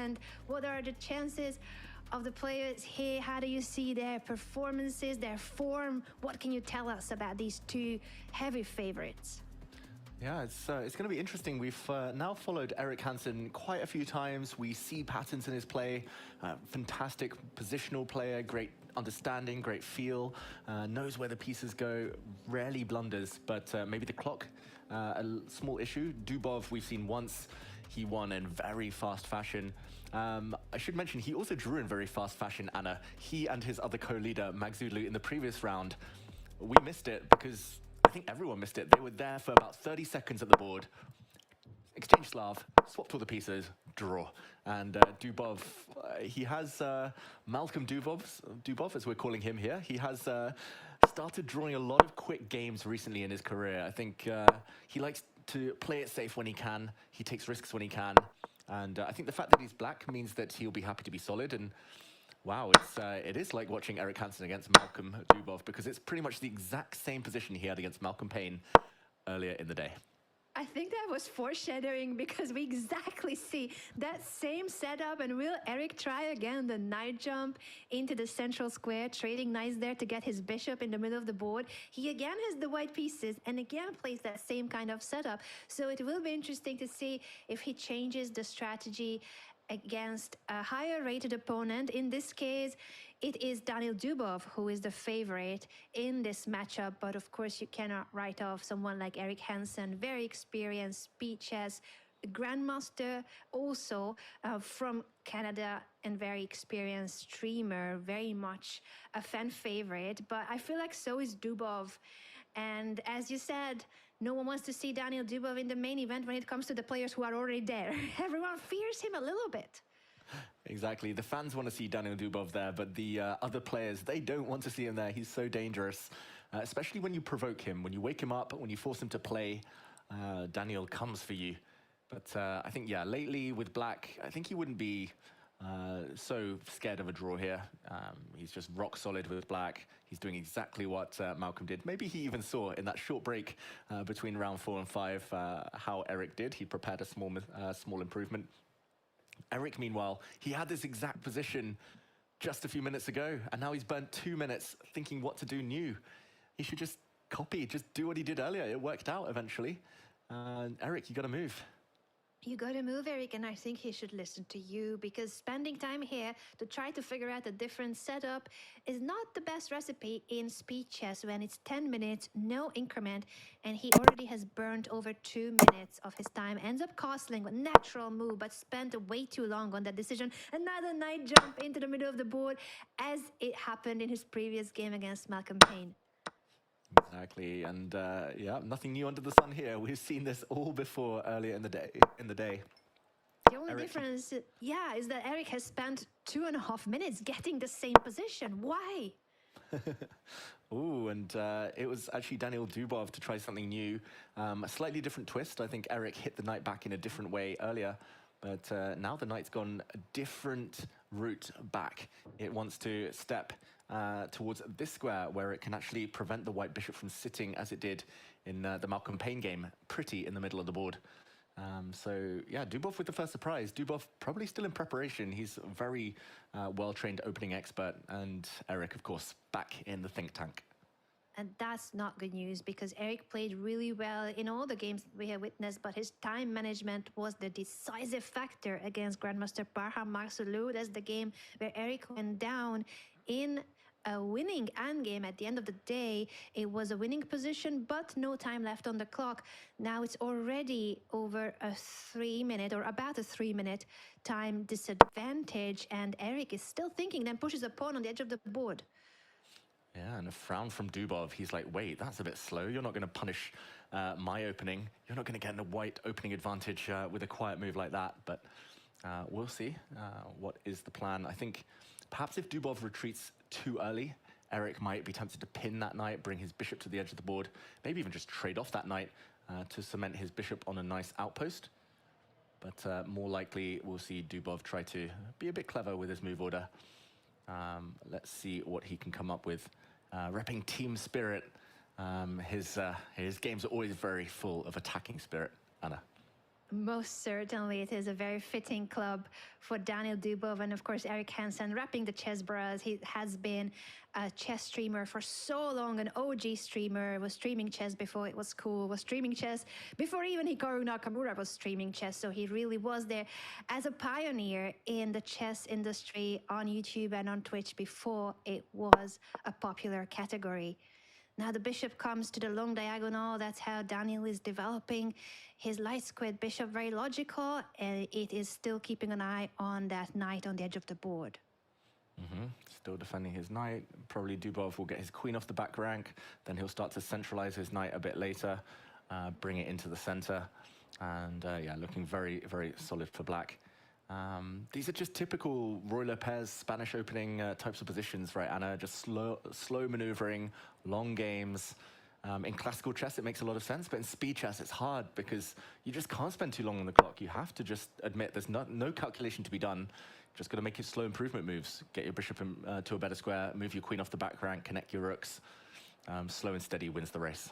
and what are the chances of the players here? How do you see their performances, their form? What can you tell us about these two heavy favorites? Yeah, it's going to be interesting. We've now followed Erik Hansen quite a few times. We see patterns in his play. Fantastic positional player, great understanding, great feel, knows where the pieces go, rarely blunders, but maybe the clock, a small issue. Dubov, we've seen once. He won in very fast fashion. I should mention, he also drew in very fast fashion, Anna. He and his other co-leader, Magzulu, in the previous round, we missed it because I think everyone missed it. They were there for about 30 seconds at the board, exchange Slav, swapped all the pieces, draw. And Dubov, he has Malcolm Dubov, as we're calling him here. He has started drawing a lot of quick games recently in his career. I think he likes to play it safe when he can. He takes risks when he can. And I think the fact that he's black means that he'll be happy to be solid. And wow, it is like watching Erik Hansen against Malcolm Dubov, because it's pretty much the exact same position he had against Malcolm Payne earlier in the day. I think that was foreshadowing, because we exactly see that same setup. And will Erik try again the knight jump into the central square, trading knights there to get his bishop in the middle of the board? He again has the white pieces and again plays that same kind of setup. So it will be interesting to see if he changes the strategy against a higher rated opponent. In this case, it is Daniil Dubov who is the favorite in this matchup. But of course, you cannot write off someone like Erik Hansen, very experienced speed chess grandmaster, also from Canada, and very experienced streamer, very much a fan favorite. But I feel like so is Dubov. And as you said, no one wants to see Daniil Dubov in the main event when it comes to the players who are already there. Everyone fears him a little bit. Exactly. The fans want to see Daniil Dubov there, but the other players, they don't want to see him there. He's so dangerous, especially when you provoke him, when you wake him up, when you force him to play. Daniil comes for you. But I think, yeah, lately with black, I think he wouldn't be so scared of a draw here. He's just rock solid with black. He's doing exactly what Malcolm did. Maybe he even saw in that short break between round 4 and 5 how Erik did. He prepared a small improvement. Erik, meanwhile, he had this exact position just a few minutes ago, and now he's burnt 2 minutes thinking what to do new. He should just copy, just do what he did earlier. It worked out eventually. Erik, you got to move. You gotta move, Erik, and I think he should listen to you, because spending time here to try to figure out a different setup is not the best recipe in speed chess when it's 10 minutes, no increment, and he already has burned over 2 minutes of his time. Ends up costling a natural move, but spent way too long on that decision. Another knight jump into the middle of the board, as it happened in his previous game against Malcolm Payne. Exactly, and yeah, nothing new under the sun here. We've seen this all before earlier in the day. The only Erik, difference, yeah, is that Erik has spent 2.5 minutes getting the same position. Why? Ooh, and it was actually Daniil Dubov to try something new. A slightly different twist. I think Erik hit the knight back in a different way earlier, but now the knight's gone a different route back. It wants to step towards this square, where it can actually prevent the white bishop from sitting as it did in the Malcolm Payne game, pretty in the middle of the board. So yeah, Dubov with the first surprise. Dubov probably still in preparation. He's a very well-trained opening expert, and Erik, of course, back in the think tank. And that's not good news, because Erik played really well in all the games we have witnessed, but his time management was the decisive factor against Grandmaster Parham Marsulu. That's the game where Erik went down in a winning endgame. At the end of the day, it was a winning position, but no time left on the clock. Now it's already over a 3 minute, or about a 3 minute time disadvantage, and Erik is still thinking, then pushes a pawn on the edge of the board. Yeah, and a frown from Dubov. He's like, wait, that's a bit slow. You're not going to punish my opening. You're not going to get a white opening advantage with a quiet move like that. But we'll see what is the plan. I think perhaps if Dubov retreats too early, Erik might be tempted to pin that knight, bring his bishop to the edge of the board, maybe even just trade off that knight to cement his bishop on a nice outpost. But more likely, we'll see Dubov try to be a bit clever with his move order. Let's see what he can come up with. Repping team spirit. His games are always very full of attacking spirit, Anna. Most certainly, it is a very fitting club for Daniil Dubov and, of course, Erik Hansen wrapping the chess bras. He has been a chess streamer for so long, an OG streamer, was streaming chess before it was cool, was streaming chess before even Hikaru Nakamura was streaming chess. So he really was there as a pioneer in the chess industry on YouTube and on Twitch before it was a popular category. Now the bishop comes to the long diagonal. That's how Daniil is developing his light squared bishop. Very logical, and it is still keeping an eye on that knight on the edge of the board. Still defending his knight. Probably Dubov will get his queen off the back rank. Then he'll start to centralize his knight a bit later, bring it into the center. And yeah, looking very, very solid for black. These are just typical Roy Lopez Spanish opening types of positions, right, Anna? Just slow maneuvering, long games. In classical chess, it makes a lot of sense, but in speed chess, it's hard because you just can't spend too long on the clock. You have to just admit there's no calculation to be done. Just got to make your slow improvement moves. Get your bishop to a better square, move your queen off the back rank, connect your rooks. Slow and steady wins the race.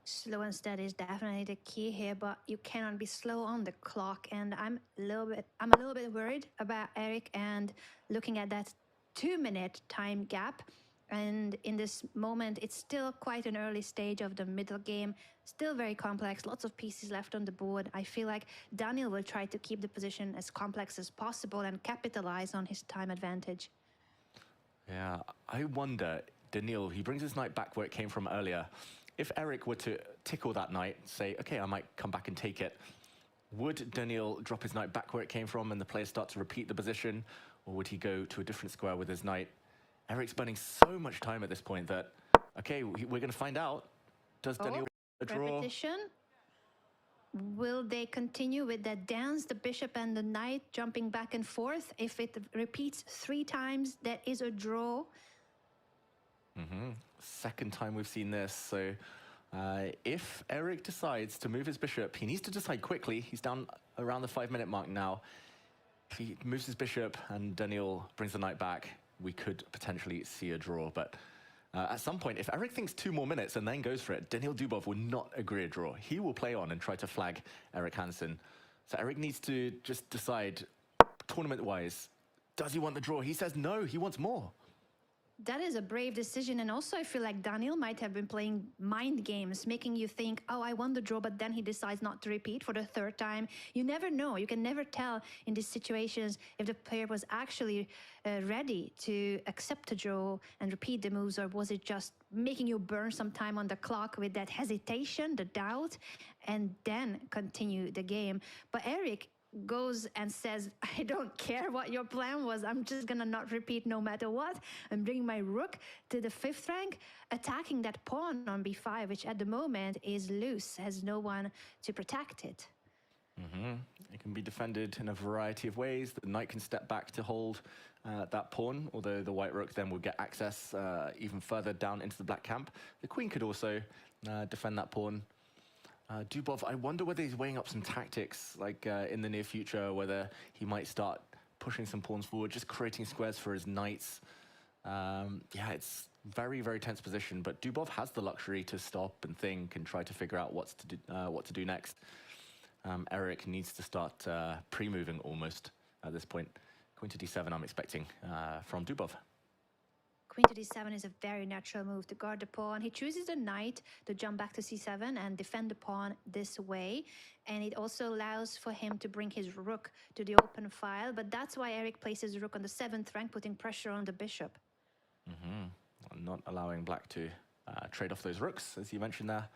Slow and steady is definitely the key here, but you cannot be slow on the clock. And I'm a little bit worried about Erik and looking at that 2-minute time gap. And in this moment, it's still quite an early stage of the middle game, still very complex, lots of pieces left on the board. I feel like Daniil will try to keep the position as complex as possible and capitalize on his time advantage. Yeah, I wonder, Daniil, he brings his knight back where it came from earlier. If Erik were to tickle that knight, say, okay, I might come back and take it, would Daniil drop his knight back where it came from and the players start to repeat the position? Or would he go to a different square with his knight? Erik's burning so much time at this point that, okay, we're going to find out. Does Daniil a draw? Repetition. Will they continue with that dance, the bishop and the knight jumping back and forth? If it repeats 3 times, that is a draw. Second time we've seen this. So if Erik decides to move his bishop, he needs to decide quickly. He's down around the 5-minute mark now. If he moves his bishop and Daniil brings the knight back, we could potentially see a draw. But at some point, if Erik thinks 2 more minutes and then goes for it, Daniil Dubov will not agree a draw. He will play on and try to flag Erik Hansen. So Erik needs to just decide, tournament-wise, does he want the draw? He says no, he wants more. That is a brave decision, and also I feel like Daniil might have been playing mind games, making you think, oh, I won the draw, but then he decides not to repeat for the 3rd time. You never know. You can never tell in these situations if the player was actually ready to accept the draw and repeat the moves, or was it just making you burn some time on the clock with that hesitation, the doubt, and then continue the game. But Erik goes and says, I don't care what your plan was, I'm just gonna not repeat no matter what, and bring my rook to the 5th rank, attacking that pawn on b5, which at the moment is loose, has no one to protect it. It can be defended in a variety of ways. The knight can step back to hold that pawn, although the white rook then will get access even further down into the black camp. The queen could also defend that pawn. Dubov, I wonder whether he's weighing up some tactics, like in the near future, whether he might start pushing some pawns forward, just creating squares for his knights. Yeah, it's very, very tense position, but Dubov has the luxury to stop and think and try to figure out what to do next. Erik needs to start pre-moving almost at this point. Queen to d7, I'm expecting from Dubov. Queen to d7 is a very natural move to guard the pawn. He chooses the knight to jump back to c7 and defend the pawn this way. And it also allows for him to bring his rook to the open file. But that's why Erik places the rook on the 7th rank, putting pressure on the bishop. Not allowing black to trade off those rooks, as you mentioned there.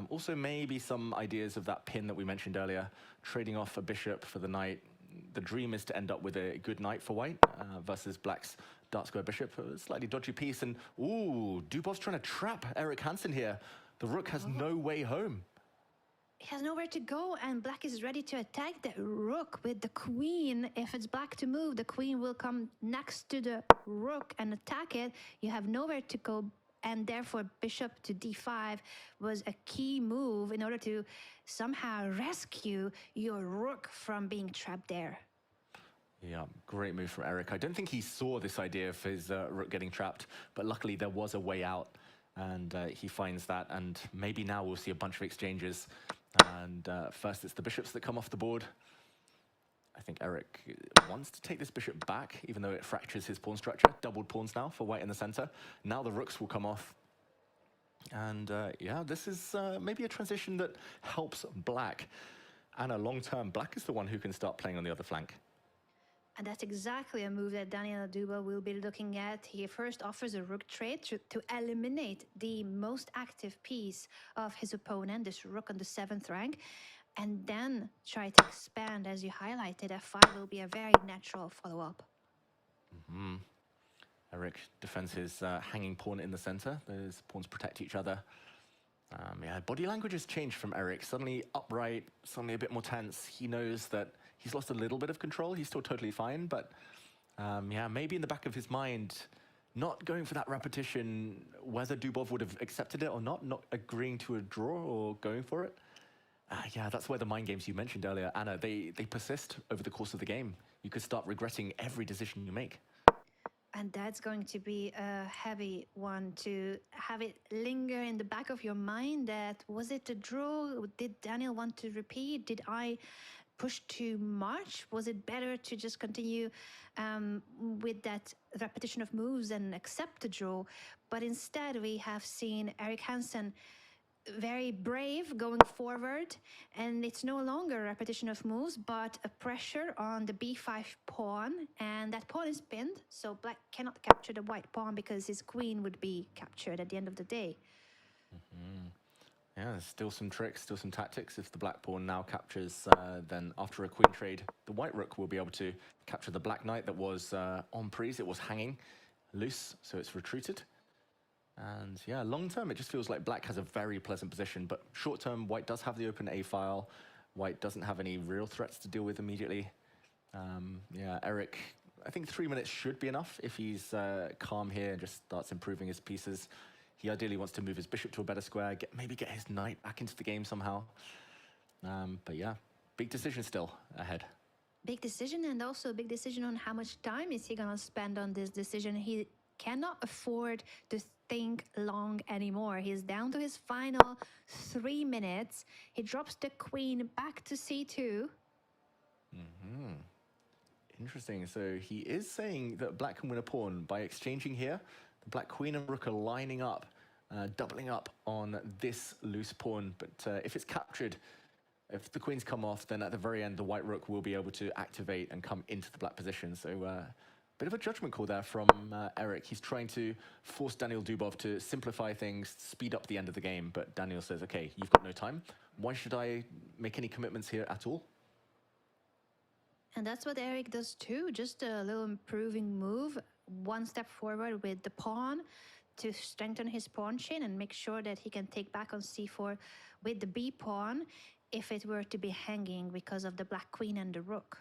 Also, maybe some ideas of that pin that we mentioned earlier, trading off a bishop for the knight. The dream is to end up with a good knight for white versus black's dark square bishop, a slightly dodgy piece. And ooh, Dubov's trying to trap Erik Hansen here. The rook has no way home. He has nowhere to go, and black is ready to attack the rook with the queen. If it's black to move, the queen will come next to the rook and attack it. You have nowhere to go, and therefore bishop to d5 was a key move in order to somehow rescue your rook from being trapped there. Yeah, great move from Erik. I don't think he saw this idea of his rook getting trapped, but luckily there was a way out, and he finds that, and maybe now we'll see a bunch of exchanges And first it's the bishops that come off the board. I think Eric wants to take this bishop back, even though it fractures his pawn structure. Doubled pawns now for white in the center. Now the rooks will come off. And yeah, this is maybe a transition that helps black. And a long-term, black is the one who can start playing on the other flank. And that's exactly a move that Daniil Dubov will be looking at. He first offers a rook trade to eliminate the most active piece of his opponent, this rook on the 7th rank, and then try to expand, as you highlighted. F5 will be a very natural follow-up. Eric defends his hanging pawn in the center. Those pawns protect each other. Yeah, body language has changed from Eric. Suddenly upright, suddenly a bit more tense. He knows that he's lost a little bit of control. He's still totally fine, but yeah, maybe in the back of his mind, not going for that repetition, whether Dubov would have accepted it or not agreeing to a draw or going for it. Yeah, that's where the mind games you mentioned earlier, Anna, they persist over the course of the game. You could start regretting every decision you make. And that's going to be a heavy one to have it linger in the back of your mind. That was it a draw? Did Daniil want to repeat? Did I push too much? Was it better to just continue with that repetition of moves and accept the draw? But instead, we have seen Eric Hansen very brave going forward, and it's no longer a repetition of moves but a pressure on the b5 pawn, and that pawn is pinned, so black cannot capture the white pawn because his queen would be captured at the end of the day. Yeah, there's still some tricks, still some tactics. If the black pawn now captures, then after a queen trade, the white rook will be able to capture the black knight that was en prise. It was hanging loose, so it's retreated. And yeah, long term, it just feels like black has a very pleasant position, but short term, white does have the open A file. White doesn't have any real threats to deal with immediately. Yeah, Eric, I think 3 minutes should be enough if he's calm here and just starts improving his pieces. He ideally wants to move his bishop to a better square, maybe get his knight back into the game somehow. But yeah, big decision still ahead. Big decision, and also a big decision on how much time is he going to spend on this decision. He cannot afford to think long anymore. He's down to his final 3 minutes. He drops the queen back to c2. Interesting. So he is saying that black can win a pawn by exchanging here. The black queen and rook are lining up, doubling up on this loose pawn. But if it's captured, if the queens come off, then at the very end, the white rook will be able to activate and come into the black position. So bit of a judgment call there from Eric. He's trying to force Daniil Dubov to simplify things, speed up the end of the game. But Daniil says, okay, you've got no time. Why should I make any commitments here at all? And that's what Eric does too. Just a little improving move. One step forward with the pawn to strengthen his pawn chain and make sure that he can take back on c4 with the b pawn if it were to be hanging because of the black queen and the rook.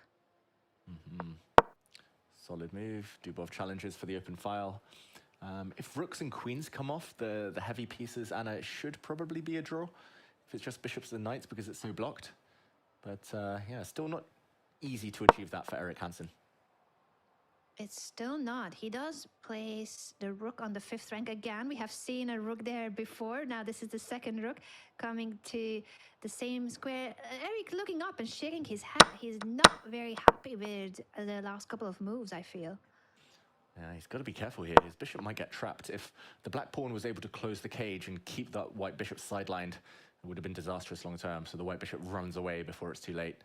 Solid move. Dubov challenges for the open file. If rooks and queens come off, the heavy pieces, Anna, it should probably be a draw. If it's just bishops and knights because it's so blocked. But yeah, still not easy to achieve that for Eric Hansen. It's still not. He does place the rook on the 5th rank again. We have seen a rook there before. Now this is the second rook coming to the same square. Eric looking up and shaking his head. He's not very happy with the last couple of moves, I feel. Yeah, he's got to be careful here. His bishop might get trapped. If the black pawn was able to close the cage and keep that white bishop sidelined, it would have been disastrous long term. So the white bishop runs away before it's too late.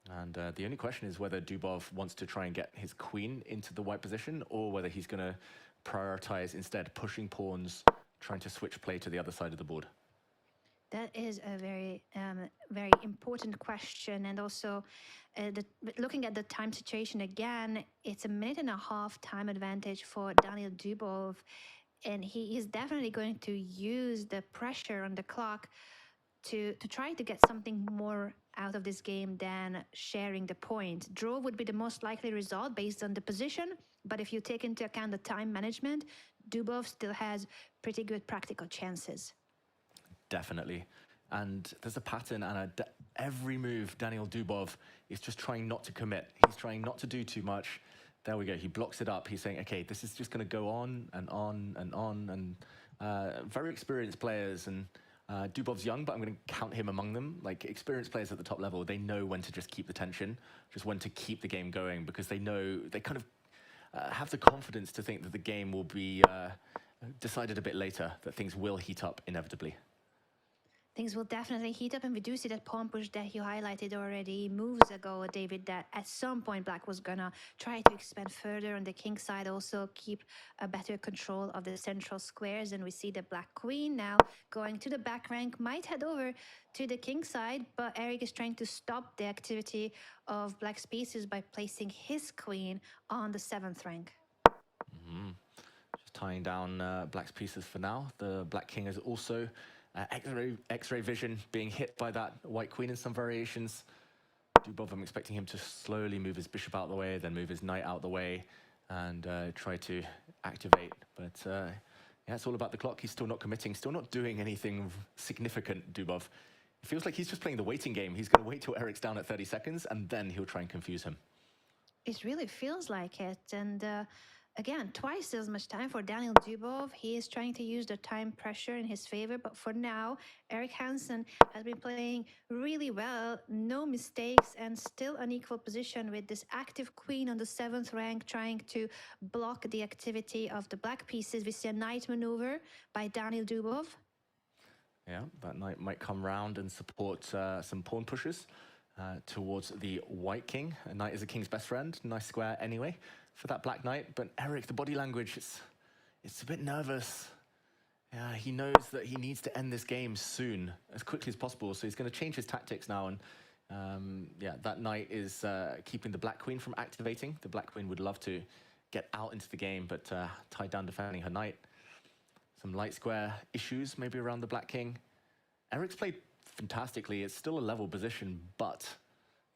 And the only question is whether Dubov wants to try and get his queen into the white position, or whether he's going to prioritize instead pushing pawns, trying to switch play to the other side of the board. That is a very, very important question. And also, looking at the time situation again, it's a 1.5-minute time advantage for Daniil Dubov. And he is definitely going to use the pressure on the clock to try to get something more out of this game than sharing the point. Draw would be the most likely result based on the position, but if you take into account the time management, Dubov still has pretty good practical chances. Definitely. And there's a pattern, and every move Daniil Dubov is just trying not to commit. He's trying not to do too much. There we go. He blocks it up. He's saying, okay, this is just going to go on and on and on. And very experienced players, and Dubov's young, but I'm going to count him among them. Like, experienced players at the top level, they know when to just keep the tension, just when to keep the game going, because they know, they kind of have the confidence to think that the game will be decided a bit later, that things will heat up inevitably. Things will definitely heat up, and we do see that pawn push that you highlighted already moves ago, David, that at some point Black was gonna try to expand further on the king side, also keep a better control of the central squares. And we see the Black queen now going to the back rank, might head over to the king side, but Eric is trying to stop the activity of Black's pieces by placing his queen on the 7th rank. Just tying down Black's pieces for now. The Black king is also X-ray vision, being hit by that white queen in some variations. Dubov, I'm expecting him to slowly move his bishop out the way, then move his knight out the way, and try to activate. But yeah, it's all about the clock. He's still not committing, still not doing anything significant, Dubov. It feels like he's just playing the waiting game. He's going to wait till Eric's down at 30 seconds, and then he'll try and confuse him. It really feels like it. And again, twice as much time for Daniil Dubov. He is trying to use the time pressure in his favor, but for now, Eric Hansen has been playing really well, no mistakes, and still an equal position with this active queen on the 7th rank trying to block the activity of the Black pieces. We see a knight maneuver by Daniil Dubov. Yeah, that knight might come round and support some pawn pushes towards the white king. A knight is a king's best friend. Nice square anyway for that Black knight. But Eric, the body language, it's a bit nervous. Yeah, he knows that he needs to end this game soon, as quickly as possible. So he's going to change his tactics now. And yeah, that knight is keeping the Black queen from activating. The Black queen would love to get out into the game, but tied down defending her knight. Some light square issues maybe around the Black king. Eric's played fantastically. It's still a level position, but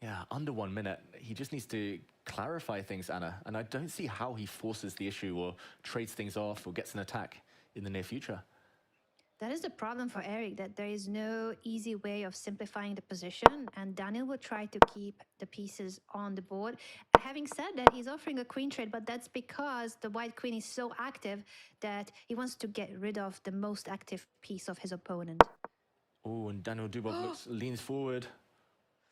yeah, under 1 minute. He just needs to clarify things, Anna. And I don't see how he forces the issue or trades things off or gets an attack in the near future. That is the problem for Eric, that there is no easy way of simplifying the position, and Daniil will try to keep the pieces on the board. Having said that, he's offering a queen trade, but that's because the white queen is so active that he wants to get rid of the most active piece of his opponent. Oh, and Daniil Dubov leans forward.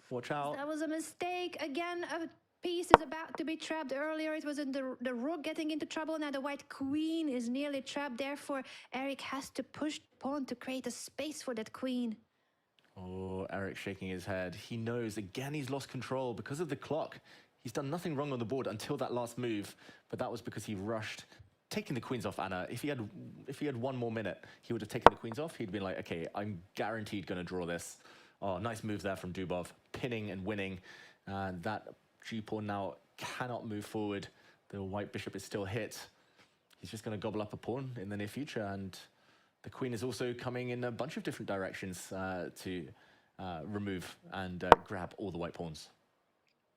Watch out. That was a mistake. Again, a piece is about to be trapped. Earlier it was in the rook getting into trouble. Now the white queen is nearly trapped. Therefore, Eric has to push the pawn to create a space for that queen. Oh, Eric shaking his head. He knows, again, he's lost control because of the clock. He's done nothing wrong on the board until that last move, but that was because he rushed. Taking the queens off, Anna, if he had 1 more minute, he would have taken the queens off. He'd been like, okay, I'm guaranteed going to draw this. Oh, nice move there from Dubov, pinning and winning. That G-pawn now cannot move forward. The white bishop is still hit. He's just going to gobble up a pawn in the near future, and the queen is also coming in a bunch of different directions to remove and grab all the white pawns.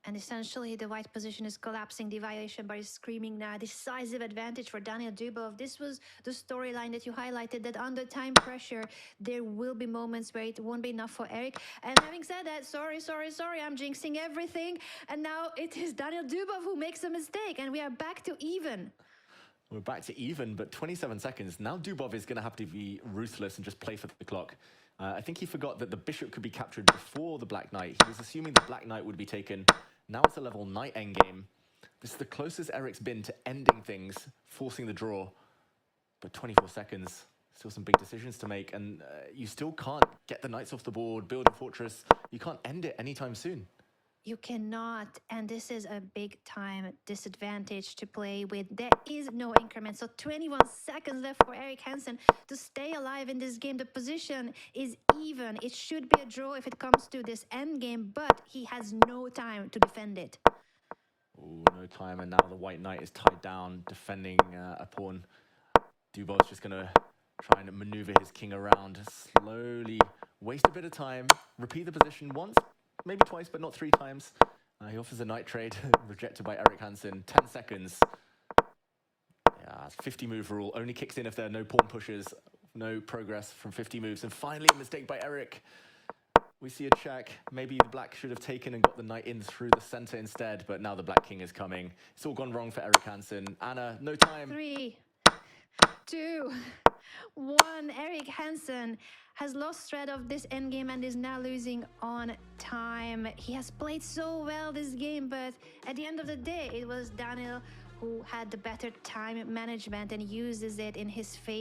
And essentially, the white position is collapsing. The violation bar is screaming now. Decisive advantage for Daniil Dubov. This was the storyline that you highlighted, that under time pressure, there will be moments where it won't be enough for Eric. And having said that, sorry, I'm jinxing everything. And now it is Daniil Dubov who makes a mistake, and we are back to even. We're back to even, but 27 seconds. Now Dubov is going to have to be ruthless and just play for the clock. I think he forgot that the bishop could be captured before the Black knight. He was assuming the Black knight would be taken. Now it's a level knight endgame. This is the closest Eric's been to ending things, forcing the draw. But 24 seconds, still some big decisions to make. And you still can't get the knights off the board, build a fortress. You can't end it anytime soon. You cannot, and this is a big time disadvantage to play with. There is no increment, so 21 seconds left for Eric Hansen to stay alive in this game. The position is even. It should be a draw if it comes to this end game, but he has no time to defend it. Oh, no time, and now the white knight is tied down, defending a pawn. Dubov's just going to try and maneuver his king around, slowly waste a bit of time, repeat the position once, maybe twice, but not 3 times. He offers a knight trade, rejected by Eric Hansen. 10 seconds. Yeah, 50 move rule. Only kicks in if there are no pawn pushes, no progress from 50 moves. And finally, a mistake by Eric. We see a check. Maybe the black should have taken and got the knight in through the center instead, but now the black king is coming. It's all gone wrong for Eric Hansen. Anna, no time. 3, 2, 1. Eric Hansen has lost thread of this endgame and is now losing on time. He has played so well this game, but at the end of the day, it was Daniil who had the better time management and uses it in his favor.